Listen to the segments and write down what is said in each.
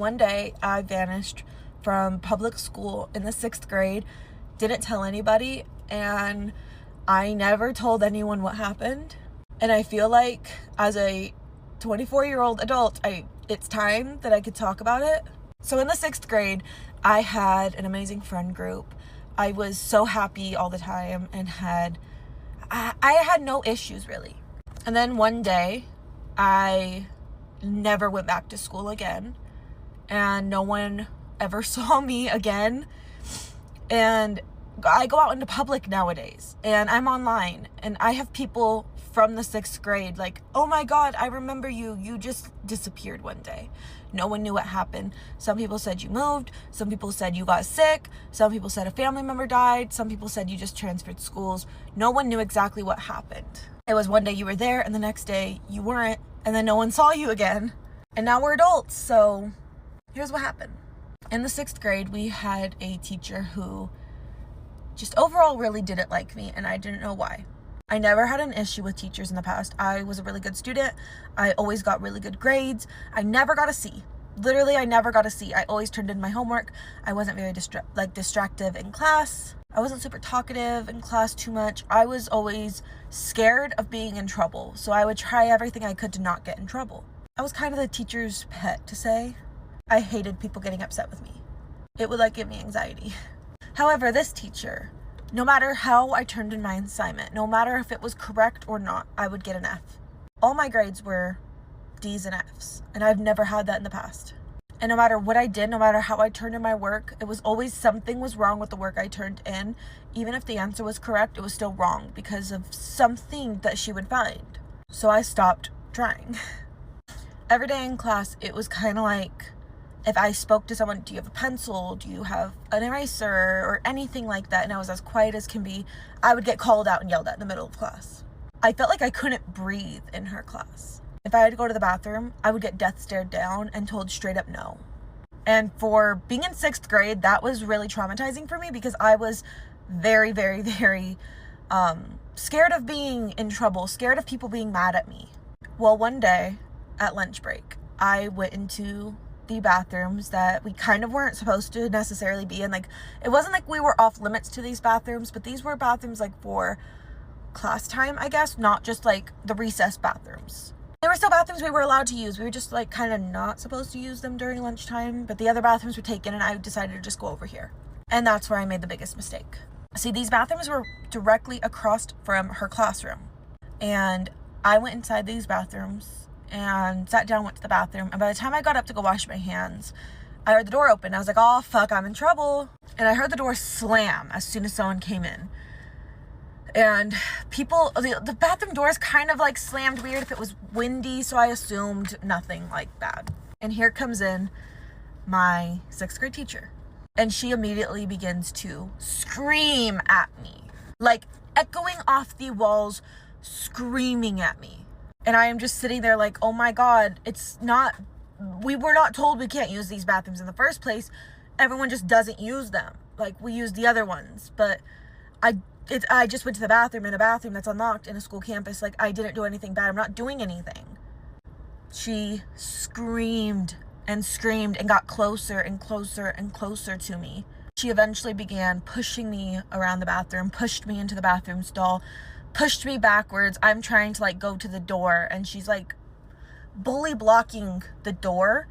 one day I vanished from public school in the 6th grade, didn't tell anybody, and I never told anyone what happened. And I feel like as a 24-year-old adult, it's time that I could talk about it. So in the 6th grade, I had an amazing friend group. I was so happy all the time and I had no issues really. And then one day, I never went back to school again, and no one ever saw me again. And I go out into public nowadays, and I'm online, and I have people from the 6th grade like, oh my God, I remember you just disappeared one day. No one knew what happened. Some people said you moved, some people said you got sick, some people said a family member died, some people said you just transferred schools. No one knew exactly what happened. It was one day you were there, and the next day you weren't, and then no one saw you again. And now we're adults, so here's what happened. In the 6th grade, we had a teacher who just overall really didn't like me, and I didn't know why. I never had an issue with teachers in the past. I was a really good student. I always got really good grades. I never got a C. Literally, I never got a C. I always turned in my homework. I wasn't very distractive in class. I wasn't super talkative in class too much. I was always scared of being in trouble, so I would try everything I could to not get in trouble. I was kind of the teacher's pet, to say. I hated people getting upset with me. It would give me anxiety. However, this teacher, no matter how I turned in my assignment, no matter if it was correct or not, I would get an F. All my grades were D's and F's, and I've never had that in the past. And no matter what I did, no matter how I turned in my work, it was always something was wrong with the work I turned in. Even if the answer was correct, it was still wrong because of something that she would find. So I stopped trying. Every day in class, it was kind of like, if I spoke to someone, do you have a pencil? Do you have an eraser? Or anything like that, and I was as quiet as can be, I would get called out and yelled at in the middle of class. I felt like I couldn't breathe in her class. If I had to go to the bathroom, I would get death stared down and told straight up no. And for being in 6th grade, that was really traumatizing for me because I was very, very, very scared of being in trouble, scared of people being mad at me. Well, one day at lunch break, I went into the bathrooms that we kind of weren't supposed to necessarily be in. It wasn't like we were off limits to these bathrooms, but these were bathrooms for class time, I guess, not just the recess bathrooms. There were still bathrooms we were allowed to use. We were just kind of not supposed to use them during lunchtime, but the other bathrooms were taken, and I decided to just go over here. And that's where I made the biggest mistake. See, these bathrooms were directly across from her classroom, and I went inside these bathrooms and sat down, went to the bathroom, and by the time I got up to go wash my hands, I heard the door open. I was like, oh fuck, I'm in trouble. And I heard the door slam as soon as someone came in. And the bathroom doors kind of slammed weird if it was windy, so I assumed nothing bad. And here comes in my 6th grade teacher, and she immediately begins to scream at me, echoing off the walls, screaming at me. And I am just sitting there oh my God, we were not told we can't use these bathrooms in the first place. Everyone just doesn't use them. We use the other ones. But I just went to the bathroom in a bathroom that's unlocked in a school campus. I didn't do anything bad. I'm not doing anything. She screamed and screamed and got closer and closer and closer to me. She eventually began pushing me around the bathroom, pushed me into the bathroom stall, pushed me backwards. I'm trying to go to the door, and she's bully blocking the door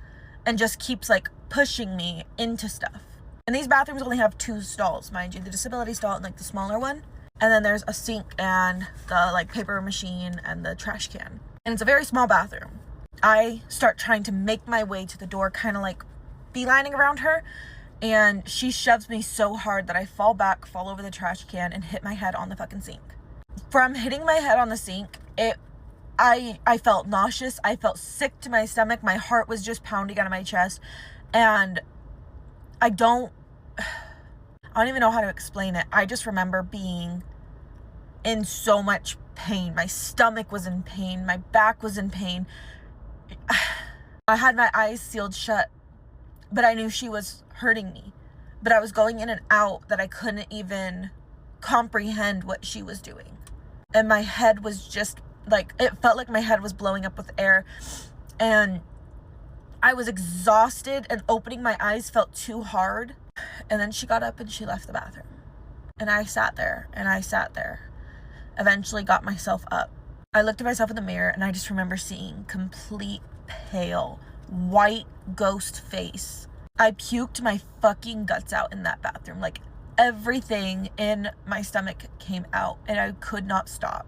and just keeps pushing me into stuff. And these bathrooms only have 2 stalls, mind you, the disability stall and the smaller one. And then there's a sink and the paper machine and the trash can. And it's a very small bathroom. I start trying to make my way to the door, kind of beelining around her. And she shoves me so hard that I fall back, fall over the trash can, and hit my head on the fucking sink. From hitting my head on the sink, I felt nauseous. I felt sick to my stomach. My heart was just pounding out of my chest. And I don't even know how to explain it. I just remember being in so much pain. My stomach was in pain. My back was in pain. I had my eyes sealed shut, but I knew she was hurting me. But I was going in and out that I couldn't even comprehend what she was doing. And my head was just it felt like my head was blowing up with air. And I was exhausted and opening my eyes felt too hard. And then she got up and she left the bathroom. And I sat there and I sat there. Eventually got myself up. I looked at myself in the mirror and I just remember seeing complete pale, white ghost face. I puked my fucking guts out in that bathroom. Like, everything in my stomach came out and I could not stop.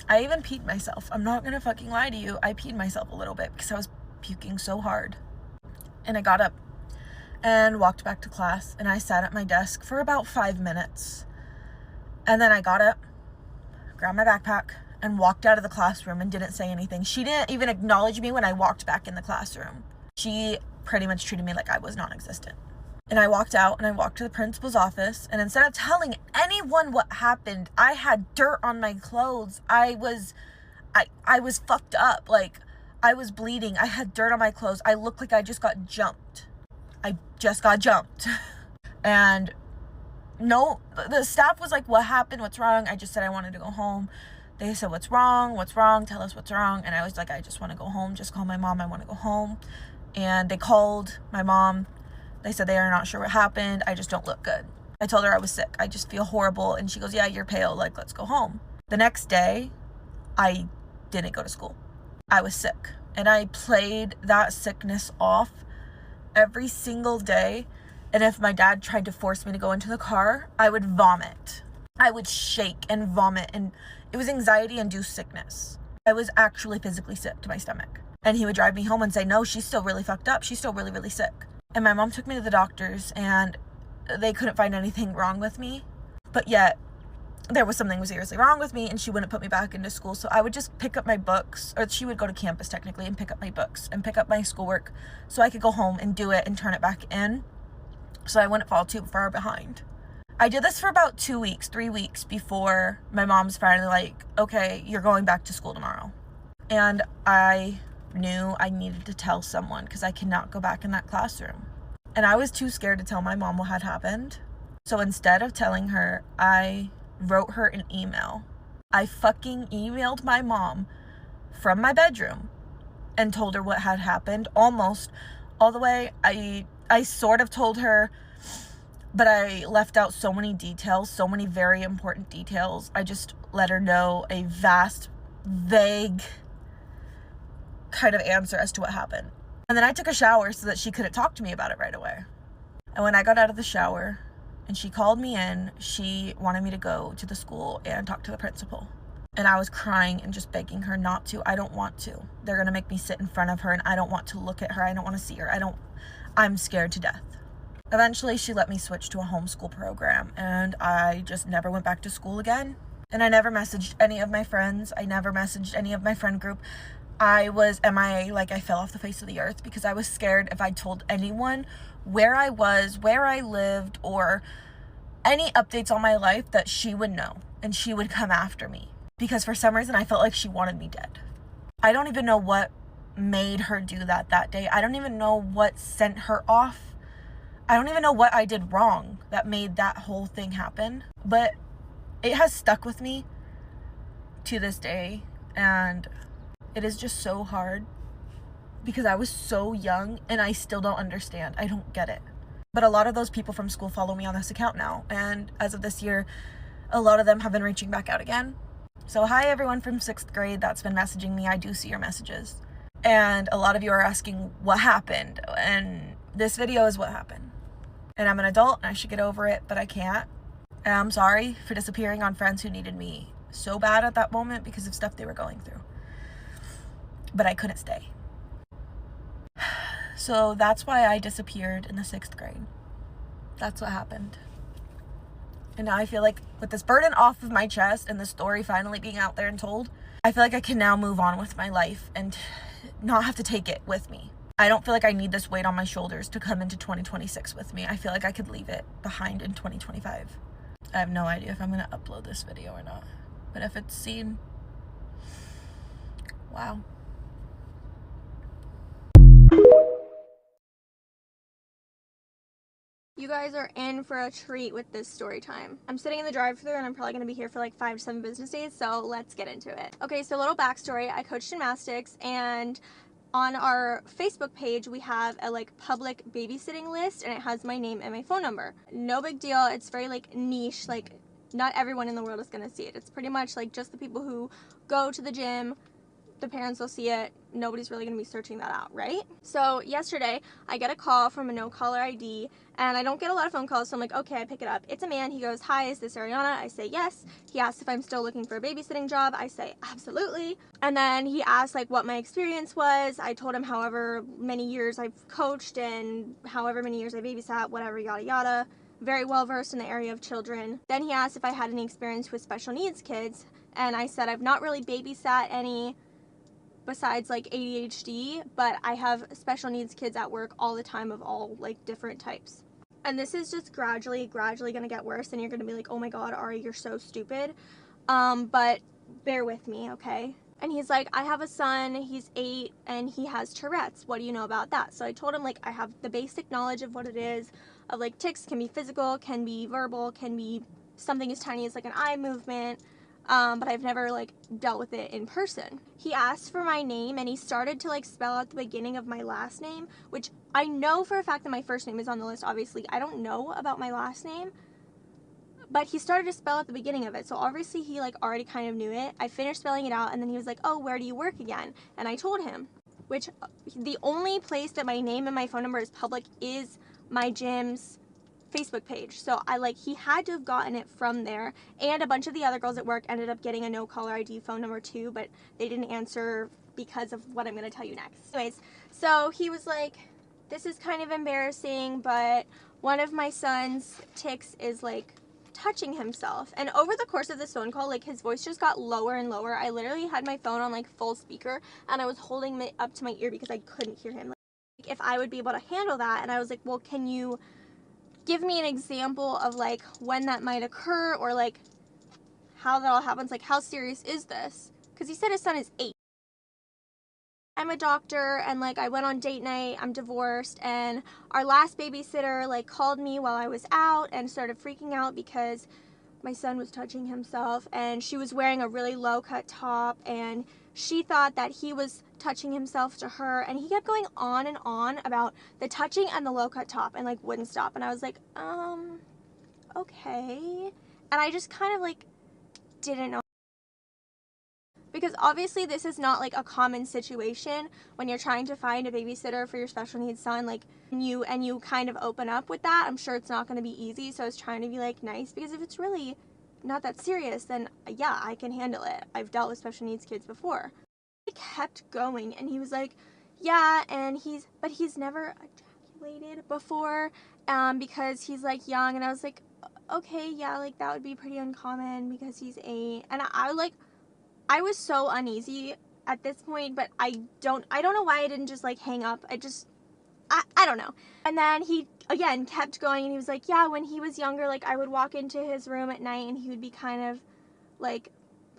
I even peed myself. I'm not gonna fucking lie to you. I peed myself a little bit because I was puking so hard. And I got up and walked back to class and I sat at my desk for about 5 minutes. And then I got up, grabbed my backpack, and walked out of the classroom and didn't say anything. She didn't even acknowledge me when I walked back in the classroom. She pretty much treated me like I was non-existent. And I walked out and I walked to the principal's office, and instead of telling anyone what happened, I had dirt on my clothes. I was fucked up. Like, I was bleeding. I had dirt on my clothes. I looked like I just got jumped. I just got jumped. And no, the staff was like, what happened? What's wrong? I just said I wanted to go home. They said, what's wrong? What's wrong? Tell us what's wrong. And I was like, I just want to go home. Just call my mom. I want to go home. And they called my mom. They said they are not sure what happened. I just don't look good. I told her I was sick. I just feel horrible. And she goes, yeah, you're pale. Like, let's go home. The next day, I didn't go to school. I was sick. And I played that sickness off every single day. And if my dad tried to force me to go into the car, I would vomit. I would shake and vomit. And it was anxiety-induced sickness. I was actually physically sick to my stomach. And he would drive me home and say, no, she's still really fucked up. She's still really, really sick. And my mom took me to the doctors and they couldn't find anything wrong with me. But yet, there was something seriously wrong with me and she wouldn't put me back into school. So I would just pick up my books, or she would go to campus technically and pick up my books and pick up my schoolwork so I could go home and do it and turn it back in so I wouldn't fall too far behind. I did this for about 2 weeks, 3 weeks before my mom's finally like, okay, you're going back to school tomorrow. And I knew I needed to tell someone because I cannot go back in that classroom. And I was too scared to tell my mom what had happened. So instead of telling her, I wrote her an email. I fucking emailed my mom from my bedroom and told her what had happened. Almost all the way. I sort of told her, but I left out so many details, so many very important details. I just let her know a vast, vague kind of answer as to what happened. And then I took a shower so that she couldn't talk to me about it right away. And when I got out of the shower and she called me in, she wanted me to go to the school and talk to the principal. And I was crying and just begging her not to. I don't want to. They're going to make me sit in front of her and I don't want to look at her. I don't want to see her. I'm scared to death. Eventually, she let me switch to a homeschool program and I just never went back to school again. And I never messaged any of my friends. I never messaged any of my friend group. I was MIA, like I fell off the face of the earth because I was scared if I told anyone where I was, where I lived, or any updates on my life that she would know and she would come after me. Because for some reason, I felt like she wanted me dead. I don't even know what made her do that day. I don't even know what sent her off. I don't even know what I did wrong that made that whole thing happen. But it has stuck with me to this day. And it is just so hard because I was so young and I still don't understand. I don't get it. But a lot of those people from school follow me on this account now. And as of this year, a lot of them have been reaching back out again. So hi everyone from 6th grade that's been messaging me. I do see your messages. And a lot of you are asking what happened. And this video is what happened. And I'm an adult and I should get over it, but I can't. And I'm sorry for disappearing on friends who needed me so bad at that moment because of stuff they were going through. But I couldn't stay. So that's why I disappeared in the 6th grade. That's what happened. And now I feel like with this burden off of my chest and the story finally being out there and told, I feel like I can now move on with my life and not have to take it with me. I don't feel like I need this weight on my shoulders to come into 2026 with me. I feel like I could leave it behind in 2025. I have no idea if I'm going to upload this video or not. But if it's seen, wow. You guys are in for a treat with this story time. I'm sitting in the drive-thru and I'm probably going to be here for like 5 to 7 business days, so let's get into it. Okay, so a little backstory. I coached gymnastics and on our Facebook page, we have a like public babysitting list, and it has my name and my phone number. No big deal. It's very like niche, like not everyone in the world is gonna see it. It's pretty much like just the people who go to the gym, the parents will see it. Nobody's really gonna be searching that out, right? So yesterday I get a call from a no caller ID, and I don't get a lot of phone calls, so I'm like, okay, I pick it up. It's a man. He goes, hi, is this Ariana? I say yes. He asks if I'm still looking for a babysitting job. I say absolutely. And then he asked like what my experience was. I told him however many years I've coached and however many years I babysat, whatever, yada yada. Very well versed in the area of children. Then he asked if I had any experience with special needs kids, and I said I've not really babysat any besides like ADHD, but I have special needs kids at work all the time of all like different types. And this is just gradually gonna get worse, and you're gonna be like, oh my god, Ari, you're so stupid. But bear with me, okay? And he's like, I have a son, he's 8, and he has Tourette's. What do you know about that? So I told him like I have the basic knowledge of what it is, of like tics can be physical, can be verbal, can be something as tiny as like an eye movement. But I've never like dealt with it in person. He asked for my name, and he started to like spell out the beginning of my last name, which I know for a fact that my first name is on the list. Obviously, I don't know about my last name, but he started to spell out the beginning of it. So obviously he like already kind of knew it. I finished spelling it out, and then he was like, oh, where do you work again? And I told him, which the only place that my name and my phone number is public is my gym's Facebook page. So he had to have gotten it from there, and a bunch of the other girls at work ended up getting a no caller ID phone number too, but they didn't answer because of what I'm going to tell you next. Anyways, so he was like, this is kind of embarrassing, but one of my son's tics is like touching himself. And over the course of this phone call, like his voice just got lower and lower. I literally had my phone on like full speaker, and I was holding it up to my ear because I couldn't hear him. Like, if I would be able to handle that. And I was like, well, can you give me an example of like when that might occur, or like how that all happens, like how serious is this? Because he said his son is 8. I'm a doctor, and like I went on date night, I'm divorced, and our last babysitter like called me while I was out and started freaking out because my son was touching himself, and she was wearing a really low cut top, and she thought that he was touching himself to her, and he kept going on and on about the touching and the low cut top and like wouldn't stop. And I was like, okay. And I just kind of like didn't know, because obviously this is not like a common situation when you're trying to find a babysitter for your special needs son, like and you kind of open up with that. I'm sure it's not going to be easy, so I was trying to be like nice, because if it's really not that serious, then yeah, I can handle it. I've dealt with special needs kids before. He kept going, and he was like, yeah, and he's never ejaculated before, because he's like young. And I was like, okay, yeah, like that would be pretty uncommon because he's 8. And I was so uneasy at this point, but I don't know why I didn't just like hang up. I don't know. And then he again kept going, and he was like, yeah, when he was younger, like I would walk into his room at night, and he would be kind of like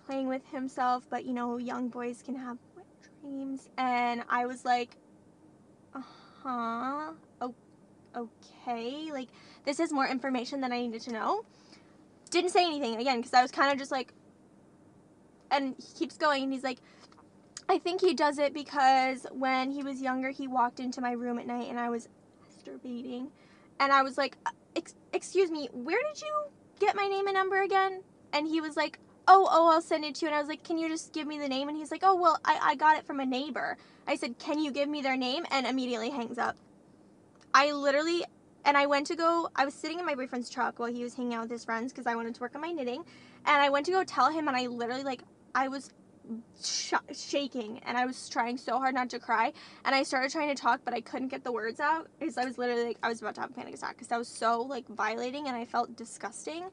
playing with himself, but you know, young boys can have wet dreams. And I was like, uh-huh, okay, like this is more information than I needed to know. Didn't say anything again, because I was kind of just like, and he keeps going, and he's like, I think he does it because when he was younger, he walked into my room at night and I was masturbating. And I was like, excuse me, where did you get my name and number again? And he was like, oh, I'll send it to you. And I was like, can you just give me the name? And he's like, oh, well, I got it from a neighbor. I said, can you give me their name? And immediately hangs up. I was sitting in my boyfriend's truck while he was hanging out with his friends because I wanted to work on my knitting. And I went to go tell him, and I literally, like, I was shaking, and I was trying so hard not to cry, and I started trying to talk, but I couldn't get the words out because I was literally like, I was about to have a panic attack because that was so like violating, and I felt disgusting.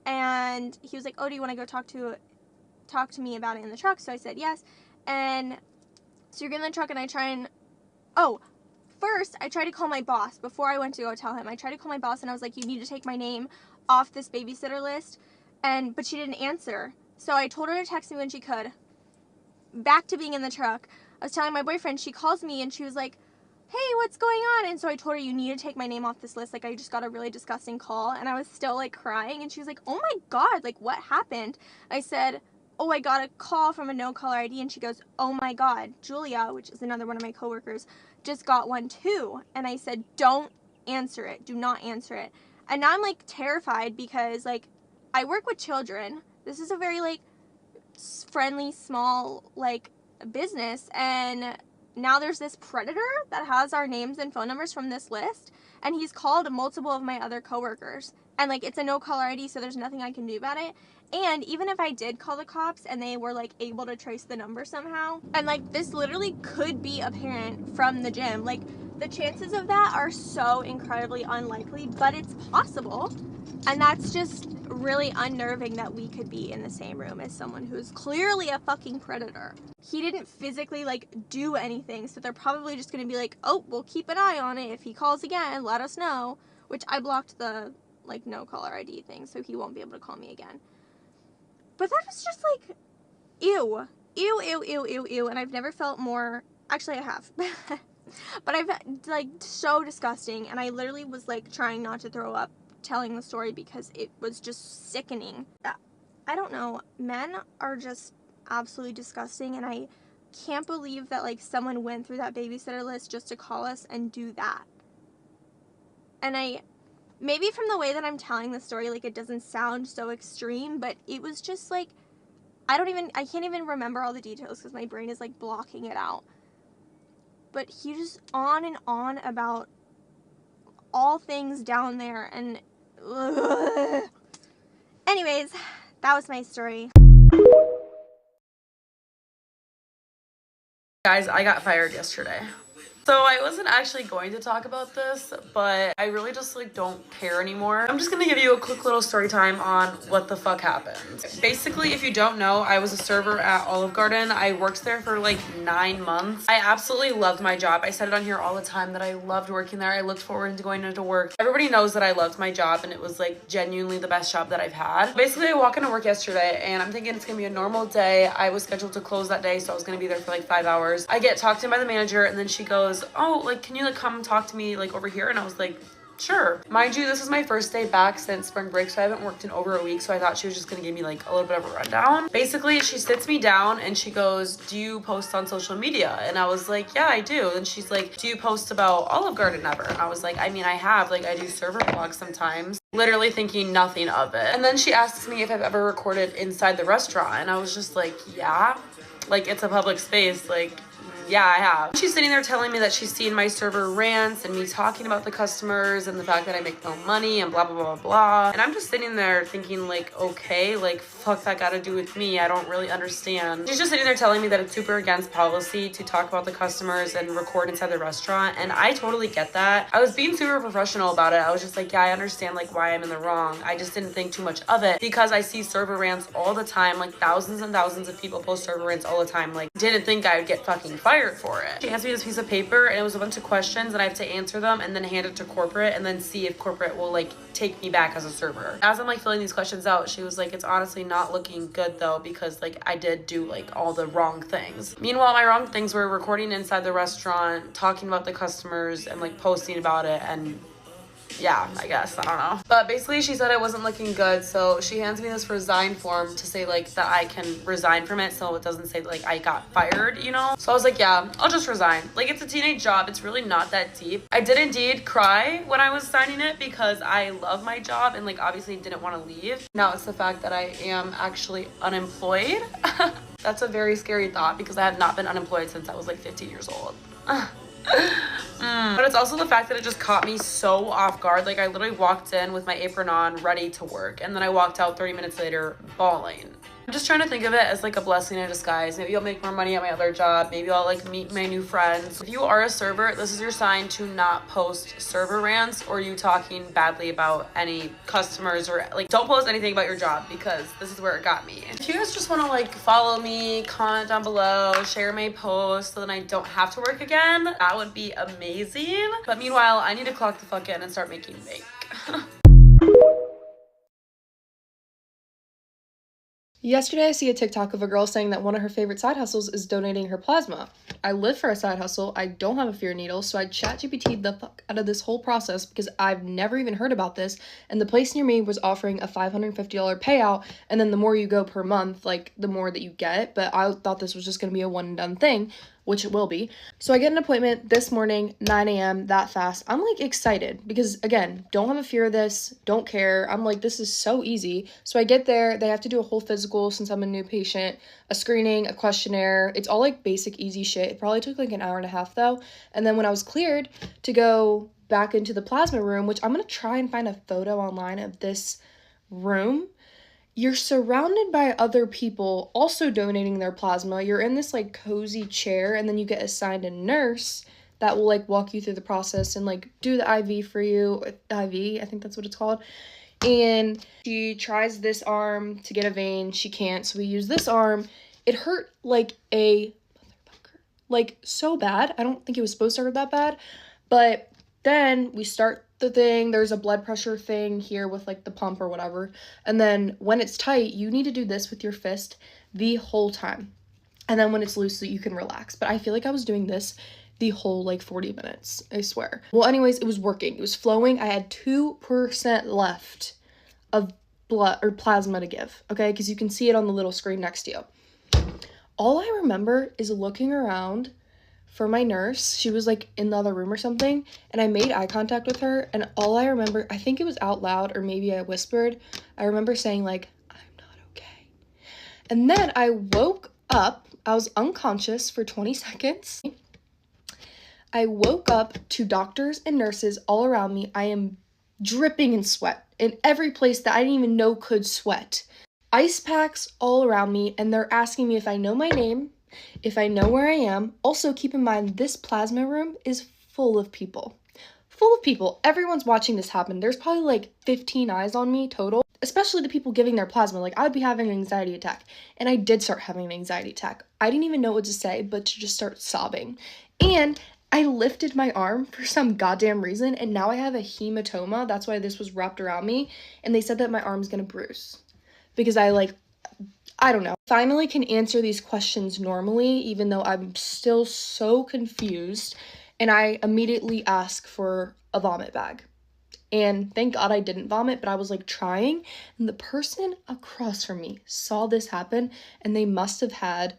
And he was like, oh, do you want to go talk to me about it in the truck? So I said yes. And so you're in the truck, and first I tried to call my boss before I went to go tell him. I tried to call my boss, and I was like, you need to take my name off this babysitter list, but she didn't answer. So I told her to text me when she could. Back to being in the truck, I was telling my boyfriend, she calls me, and she was like, hey, what's going on? And so I told her, you need to take my name off this list. Like, I just got a really disgusting call. And I was still like crying, and she was like, oh my God, like what happened? I said, oh, I got a call from a no caller ID, and she goes, oh my God, Julia, which is another one of my coworkers, just got one too. And I said, don't answer it. Do not answer it. And now I'm like terrified because like I work with children. This is a very like friendly, small like business, and now there's this predator that has our names and phone numbers from this list, and he's called multiple of my other coworkers, and like it's a no caller ID, so there's nothing I can do about it. And even if I did call the cops and they were like able to trace the number somehow, and like this literally could be a parent from the gym, like the chances of that are so incredibly unlikely, but it's possible. And that's just really unnerving that we could be in the same room as someone who's clearly a fucking predator. He didn't physically like do anything, so they're probably just gonna be like, oh, we'll keep an eye on it. If he calls again, let us know. Which I blocked the like no caller ID thing, so he won't be able to call me again. But that was just like, ew. Ew, ew, ew, ew, ew. And I've never felt more, actually I have. But I've like so disgusting, and I literally was like trying not to throw up telling the story because it was just sickening. I don't know, men are just absolutely disgusting, and I can't believe that like someone went through that babysitter list just to call us and do that. And maybe from the way that I'm telling the story, like it doesn't sound so extreme, but it was just like, I can't even remember all the details because my brain is like blocking it out. But he just on and on about all things down there, and ugh. Anyways, that was my story. Guys, I got fired yesterday. So I wasn't actually going to talk about this, but I really just like don't care anymore. I'm just gonna give you a quick little story time on what the fuck happened. Basically, if you don't know, I was a server at Olive Garden. I worked there for like 9 months. I absolutely loved my job. I said it on here all the time that I loved working there. I looked forward to going into work. Everybody knows that I loved my job, and it was like genuinely the best job that I've had. Basically, I walk into work yesterday and I'm thinking it's gonna be a normal day. I was scheduled to close that day, so I was gonna be there for like 5 hours. I get talked to by the manager, and then she goes, oh, like, can you like come talk to me like over here? And I was like, sure. Mind you, this is my first day back since spring break, so I haven't worked in over a week, so I thought she was just gonna give me like a little bit of a rundown. Basically, she sits me down and she goes, do you post on social media? And I was like, yeah, I do. And she's like, do you post about Olive Garden ever? And I was like, I mean, I have, like, I do server vlogs sometimes. Literally thinking nothing of it. And then she asks me if I've ever recorded inside the restaurant, and I was just like, yeah, like, it's a public space, like, yeah, I have. She's sitting there telling me that she's seen my server rants and me talking about the customers and the fact that I make no money and blah, blah, blah, blah. And I'm just sitting there thinking like, okay, like, fuck that gotta do with me. I don't really understand. She's just sitting there telling me that it's super against policy to talk about the customers and record inside the restaurant. And I totally get that. I was being super professional about it. I was just like, yeah, I understand like why I'm in the wrong. I just didn't think too much of it because I see server rants all the time. Like thousands and thousands of people post server rants all the time. Like, didn't think I would get fucking fired for it. She hands me this piece of paper and it was a bunch of questions and I have to answer them and then hand it to corporate and then see if corporate will like take me back as a server. As I'm like filling these questions out, she was like, it's honestly not looking good though because like I did do like all the wrong things. Meanwhile, my wrong things were recording inside the restaurant, talking about the customers and like posting about it, and yeah, I guess, I don't know. But basically she said it wasn't looking good, so she hands me this resign form to say like that I can resign from it, so it doesn't say like I got fired, you know? So I was like, yeah, I'll just resign. Like, it's a teenage job, it's really not that deep. I did indeed cry when I was signing it because I love my job and like obviously didn't want to leave. Now it's the fact that I am actually unemployed. That's a very scary thought because I have not been unemployed since I was like 15 years old. But it's also the fact that it just caught me so off guard. Like, I literally walked in with my apron on, ready to work, and then I walked out 30 minutes later bawling. I'm just trying to think of it as like a blessing in disguise. Maybe I'll make more money at my other job. Maybe I'll like meet my new friends. If you are a server, this is your sign to not post server rants or you talking badly about any customers, or like don't post anything about your job because this is where it got me. If you guys just want to like follow me, comment down below, share my post so then I don't have to work again, that would be amazing. But meanwhile, I need to clock the fuck in and start making bank. Yesterday, I see a TikTok of a girl saying that one of her favorite side hustles is donating her plasma. I live for a side hustle. I don't have a fear needle, so I ChatGPT'd the fuck out of this whole process because I've never even heard about this. And the place near me was offering a $550 payout, and then the more you go per month, like the more that you get. But I thought this was just gonna be a one and done thing, which it will be. So I get an appointment this morning, 9 a.m., that fast. I'm like excited because, again, don't have a fear of this, don't care. I'm like, this is so easy. So I get there, they have to do a whole physical since I'm a new patient, a screening, a questionnaire. It's all like basic, easy shit. It probably took like an hour and a half though. And then when I was cleared to go back into the plasma room, which I'm gonna try and find a photo online of this room, you're surrounded by other people also donating their plasma. You're in this like cozy chair, and then you get assigned a nurse that will like walk you through the process and like do the IV for you. IV, I think that's what it's called. And she tries this arm to get a vein. She can't, so we use this arm. It hurt like a motherfucker. Like so bad. I don't think it was supposed to hurt that bad. But then we start the thing. There's a blood pressure thing here with like the pump or whatever. And then when it's tight, you need to do this with your fist the whole time. And then when it's loose, so you can relax. But I feel like I was doing this the whole like 40 minutes, I swear. Well, anyways, it was working. It was flowing. I had 2% left of blood or plasma to give, okay? Because you can see it on the little screen next to you. All I remember is looking around for my nurse. She was like in the other room or something, and I made eye contact with her, and all I remember, I think it was out loud or maybe I whispered, I remember saying like, I'm not okay. And then I woke up. I was unconscious for 20 seconds. I woke up to doctors and nurses all around me. I am dripping in sweat in every place that I didn't even know could sweat. Ice packs all around me, and they're asking me if I know my name, if I know where I am. Also, keep in mind, this plasma room is full of people. Full of people. Everyone's watching this happen. There's probably like 15 eyes on me total, especially the people giving their plasma. Like, I would be having an anxiety attack, and I did start having an anxiety attack. I didn't even know what to say, but to just start sobbing. And I lifted my arm for some goddamn reason, and now I have a hematoma. That's why this was wrapped around me, and they said that my arm's gonna bruise. Because I don't know. Finally can answer these questions normally, even though I'm still so confused, and I immediately ask for a vomit bag. And thank God I didn't vomit, but I was like trying, and the person across from me saw this happen, and they must have had,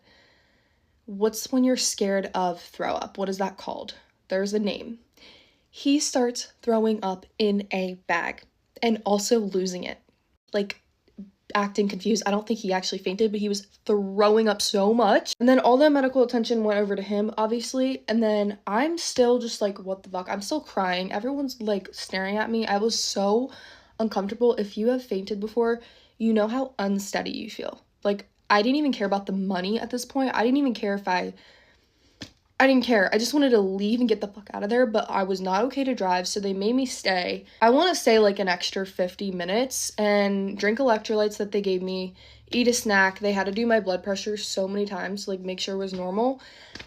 what's when you're scared of throw up? What is that called? There's a name. He starts throwing up in a bag and also losing it. Like, acting confused. I don't think he actually fainted, but he was throwing up so much. And then all the medical attention went over to him, obviously. And then I'm still just like, what the fuck? I'm still crying. Everyone's like staring at me. I was so uncomfortable. If you have fainted before, you know how unsteady you feel. Like, I didn't even care about the money at this point. I didn't even care if I didn't care. I just wanted to leave and get the fuck out of there, but I was not okay to drive, so they made me stay. I want to stay like an extra 50 minutes and drink electrolytes that they gave me, eat a snack. They had to do my blood pressure so many times to like make sure it was normal.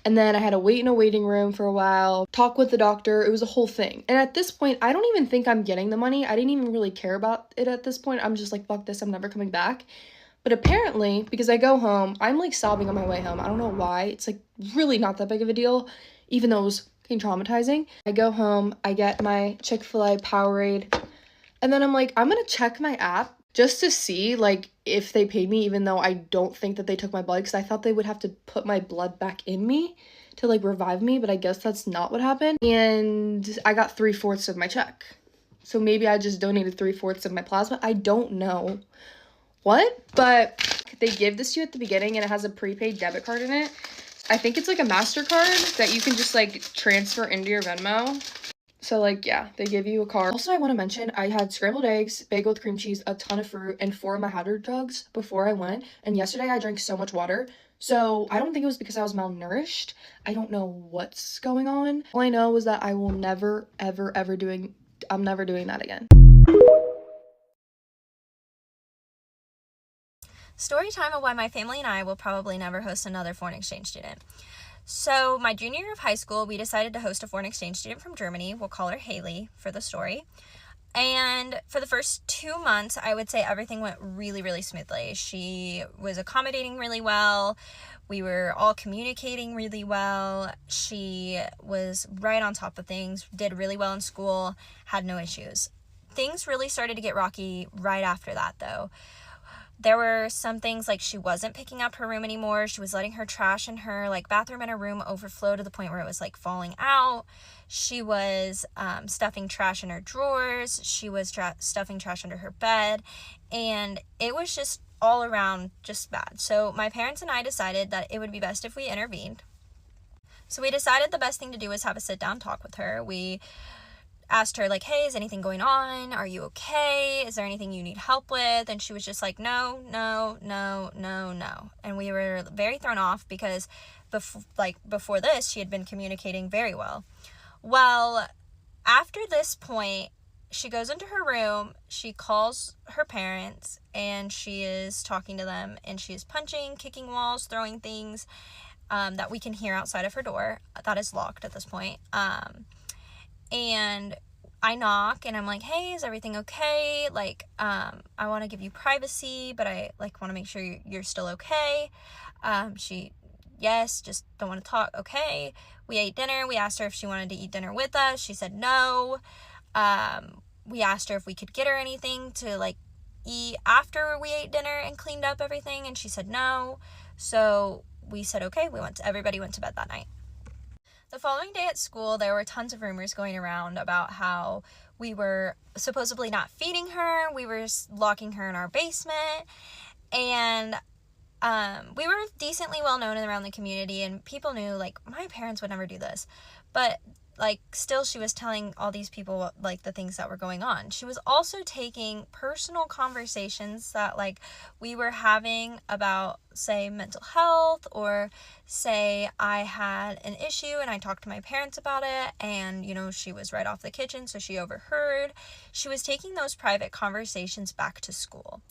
And then I had to wait in a waiting room for a while, talk with the doctor. It was a whole thing. And at this point, I don't even think I'm getting the money. I didn't even really care about it at this point. I'm just like, fuck this, I'm never coming back. But apparently, because I go home, I'm like sobbing on my way home. I don't know why. It's like really not that big of a deal, even though it was fucking traumatizing. I go home, I get my Chick-fil-A Powerade, and then I'm like, I'm gonna check my app just to see like if they paid me, even though I don't think that they took my blood, because I thought they would have to put my blood back in me to like revive me, but I guess that's not what happened. And I got 3/4 of my check. So maybe I just donated 3/4 of my plasma. I don't know what, but they give this to you at the beginning, and it has a prepaid debit card in it. I think it's like a MasterCard that you can just like transfer into your Venmo. So like, yeah, they give you a card. Also, I want to mention I had scrambled eggs, bagel with cream cheese, a ton of fruit, and 4 of my hydro drugs before I went. And yesterday I drank so much water. So I don't think it was because I was malnourished. I don't know what's going on. All I know was that I will never, ever, I'm never doing that again. Story time of why my family and I will probably never host another foreign exchange student. So my junior year of high school, we decided to host a foreign exchange student from Germany. We'll call her Haley for the story. And for the first 2 months, I would say everything went really, really smoothly. She was accommodating really well. We were all communicating really well. She was right on top of things, did really well in school, had no issues. Things really started to get rocky right after that, though. There were some things like she wasn't picking up her room anymore. She was letting her trash in her bathroom in her room overflow to the point where it was falling out. She was stuffing trash in her drawers. She was stuffing trash under her bed. And it was just all around just bad. So my parents and I decided that it would be best if we intervened. So we decided the best thing to do was have a sit down talk with her. We asked her hey, is anything going on? Are you okay? Is there anything you need help with? And she was just no, no, no, no, no. And we were very thrown off because before this, she had been communicating very well. Well, after this point, she goes into her room, she calls her parents, and she is talking to them, and she is punching, kicking walls, throwing things that we can hear outside of her door. That is locked at this point. And I knock and I'm hey, is everything okay? I want to give you privacy, but I want to make sure you're still okay. Yes, just don't want to talk. Okay. We ate dinner. We asked her if she wanted to eat dinner with us. She said no. We asked her if we could get her anything to eat after we ate dinner and cleaned up everything, and she said no. So we said okay. Everybody went to bed that night. The following day at school, there were tons of rumors going around about how we were supposedly not feeding her. We were locking her in our basement. And we were decently well known around the community, and people knew, my parents would never do this. But, still she was telling all these people, the things that were going on. She was also taking personal conversations that, we were having about, say, mental health, or say I had an issue and I talked to my parents about it, and, she was right off the kitchen, so she overheard. She was taking those private conversations back to school.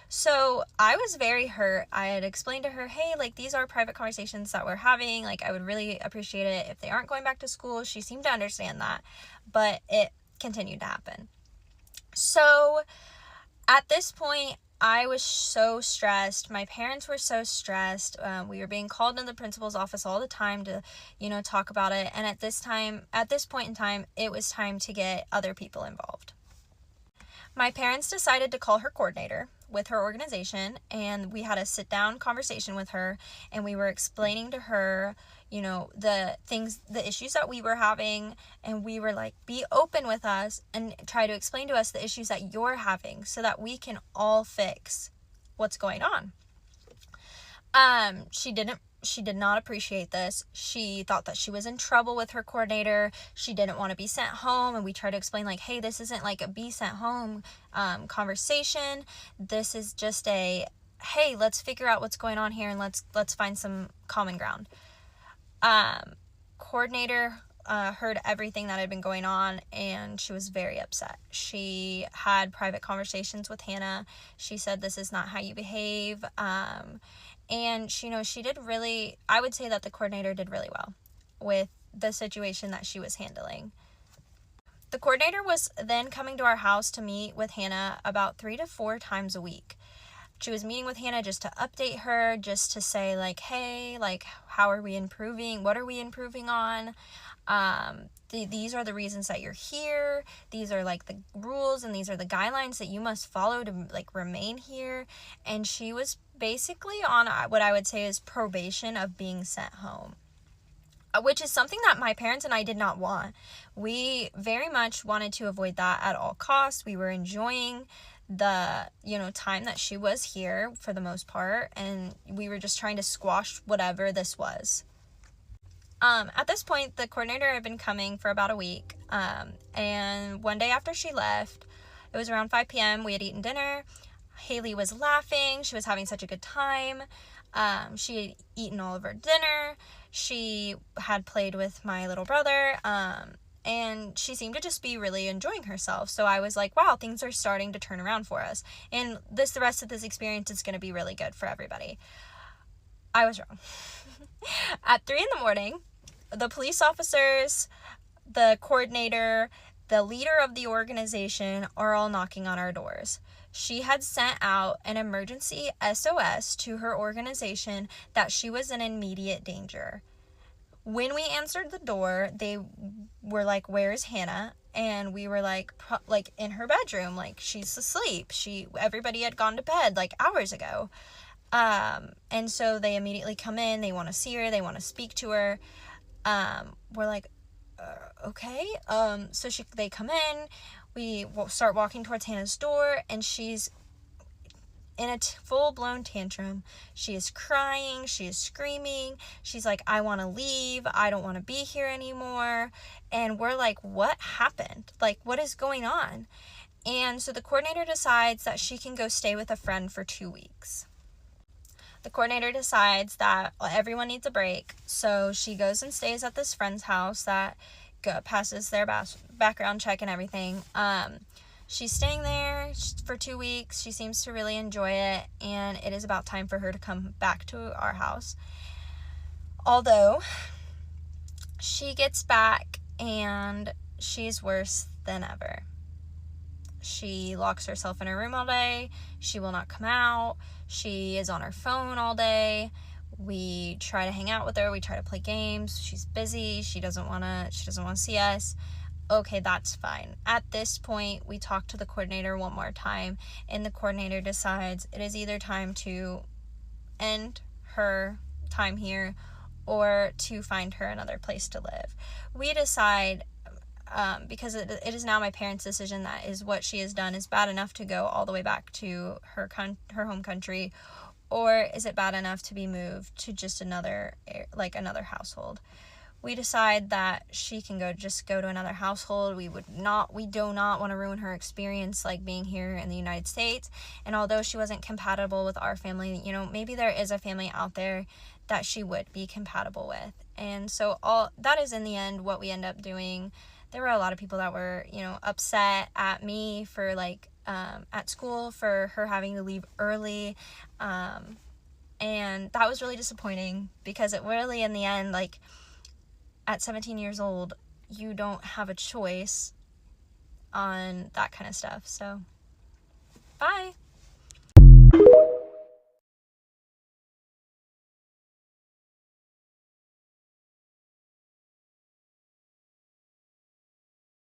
So I was very hurt. I had explained to her, hey, these are private conversations that we're having. I would really appreciate it if they aren't going back to school. She seemed to understand that, but it continued to happen. So at this point, I was so stressed. My parents were so stressed. We were being called in the principal's office all the time to, talk about it. And at this point in time, it was time to get other people involved. My parents decided to call her coordinator with her organization, and we had a sit-down conversation with her, and we were explaining to her, the issues that we were having, and we were be open with us and try to explain to us the issues that you're having so that we can all fix what's going on. She did not appreciate this. She thought that she was in trouble with her coordinator. She didn't want to be sent home, and we tried to explain hey, this isn't a be sent home conversation. This is just a, hey, let's figure out what's going on here, and let's find some common ground. Coordinator heard everything that had been going on, and she was very upset. She had private conversations with Hannah. She said, this is not how you behave. And she did really, I would say that the coordinator did really well with the situation that she was handling. The coordinator was then coming to our house to meet with Hannah about 3 to 4 times a week. She was meeting with Hannah just to update her, just to say hey, how are we improving? What are we improving on? These are the reasons that you're here. These are the rules, and these are the guidelines that you must follow to remain here. And she was basically on what I would say is probation of being sent home, which is something that my parents and I did not want. We very much wanted to avoid that at all costs. We were enjoying the time that she was here for the most part, and we were just trying to squash whatever this was. At this point, the coordinator had been coming for about a week, and one day after she left, it was around 5 p.m. We had eaten dinner. Haley was laughing. She was having such a good time. She had eaten all of her dinner. She had played with my little brother, and she seemed to just be really enjoying herself. So I was wow, things are starting to turn around for us, and the rest of this experience is going to be really good for everybody. I was wrong. At 3 a.m, the police officers, the coordinator, the leader of the organization are all knocking on our doors. She had sent out an emergency SOS to her organization that she was in immediate danger. When we answered the door, they were like, "Where's Hannah?" And we were like in her bedroom, like she's asleep. Everybody had gone to bed like hours ago. And so they immediately come in. They want to see her. They want to speak to her. We're like, okay. So they come in. We start walking towards Hannah's door, and she's in a full-blown tantrum. She is crying. She is screaming. She's like, "I want to leave. I don't want to be here anymore." And we're like, what happened? Like, what is going on? And so the coordinator decides that she can go stay with a friend for 2 weeks. The coordinator decides that everyone needs a break, so she goes and stays at this friend's house that passes their background check and everything. She's staying there for 2 weeks. She seems to really enjoy it, and it is about time for her to come back to our house. Although, she gets back, and she's worse than ever. She locks herself in her room all day. She will not come out. She is on her phone all day. We try to hang out with her. We try to play games. She's busy. She doesn't want to see us. Okay, that's fine. At this point, we talk to the coordinator one more time, and the coordinator decides it is either time to end her time here or to find her another place to live. We decide, because it is now my parents' decision, that is what she has done is bad enough to go all the way back to her home country, or is it bad enough to be moved to just another household. We decide that she can go to another household. We do not want to ruin her experience like being here in the United States. And although she wasn't compatible with our family, maybe there is a family out there that she would be compatible with. And so all that is in the end what we end up doing. There were a lot of people that were, upset at me for at school for her having to leave early. And that was really disappointing because it really, in the end, at 17 years old, you don't have a choice on that kind of stuff. So, bye.